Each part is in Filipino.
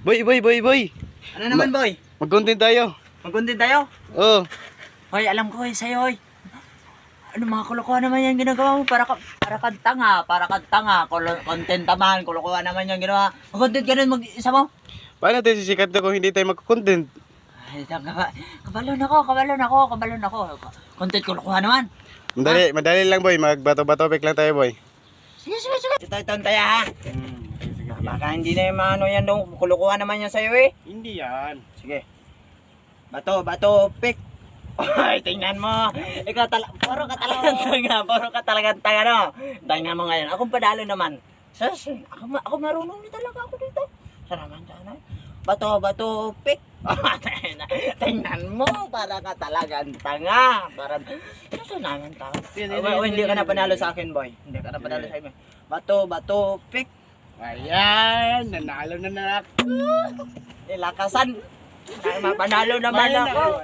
Boy. Ano naman, boy? Mag-content tayo. Mag-content tayo? Oo. Hoy, alam ko sa'yo, hoy. Ano mga kulukuhan naman yan ginagawa mo? Para kang tanga. Content naman, kulukuhan naman yan ginawa. Mag-content ka nun mag-isa mo? Paano tayo sisikat na kung hindi tayo mag-content? Ay, kabalon ako. Content kulukuhan naman. Madali lang boy, magbato-bato pick lang tayo boy. Sige. Ito, taya ha. Baka hindi na yung mga ano yan dong. Kulukuhan naman yan sa'yo eh. Hindi yan. Sige. Bato, pick. Ay, tingnan mo. Ikaw puro ka talagang tanga, no? Tingnan mo ngayon. Akong padalo naman. Sus, ako marunong na talaga ako dito. Salamat. Bato, pick. Tingnan mo, para ka talagang tanga. Sus naman tanga. Hindi ka na panalo sa akin, boy. Hindi ka na panalo sa akin. Bato, pick. Ayan, nanalo na ako. Nilakasan. Panalo naman ako.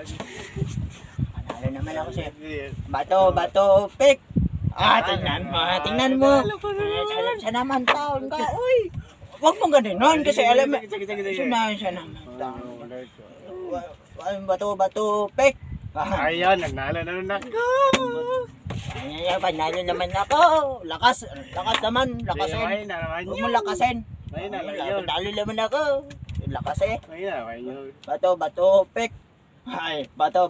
Panalo naman ako sa'yo. Bato, pick. Tingnan mo. Siya naman taon ka. Uy, huwag mong gano'n kasi alam mo. Siya naman taon. Bato, pick. Ayan, nanalo na ako. Panalo naman ako. Lakas naman. Lakasin. Huwag mo lakasin. Panalo naman ako. Lakas eh. Bato, pick. Ay, bato,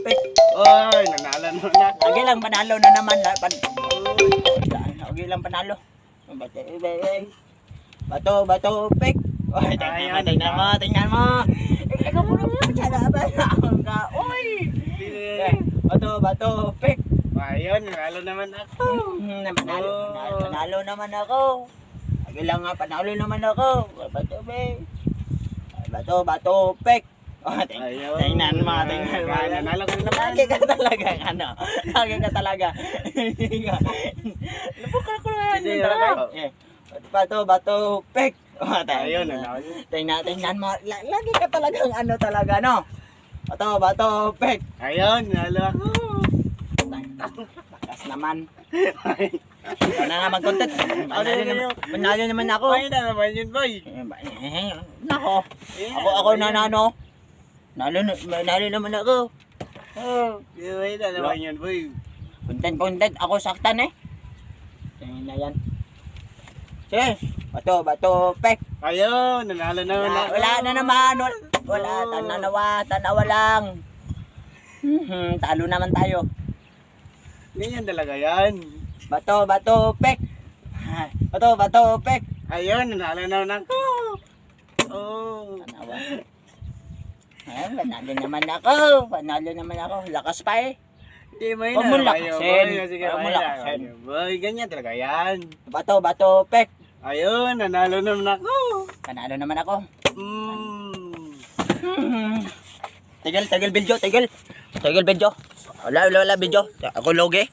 pick. Oy, nanalo na ako. Lagi lang panalo na naman. Lagi lang panalo. Bato, pick. Ay, tingnan mo. Ikaw mo naman siya naman ka. Uy! Bato, pick. Ayun, nanalo naman ako. Panalo naman ako. Lagi lang nga, panalo naman ako. Bato, pick. Tingnan mo. Nanalo ka naman. Lagi ka talaga. Napukal ko na yan talaga. Bato, pick. Ayun, nanalo. Tingnan mo. Lagi ka talagang talaga, no? Bato, pick. Ayun, nanalo ako. Lakas naman. Ano naman content? Panalo naman ako. Ayun na naman yun, boy. Nako. Ako nanano. Nalo naman ako. Ayun na naman yun, boy. Content. Ako saktan eh. Tingnan na yan. Sige. Bato, pick. Ayun, nanalo naman ako. Wala na naman. Wala. Tanawa lang. Talo naman tayo. Ganyan talaga yan. Bato, pick. Bato, pick. Ayun, nanalo naman ako. Oh. Tanawa. Panalo naman ako. Lakas pa eh. Hindi mo yun. Huwag mo lakasin. Huwag mo lakasin. Boy, ganyan talaga yan. Bato, pick. Ayun, nanalo naman ako. Panalo naman ako. Mm. Tigil video. Wala video. Ako loge.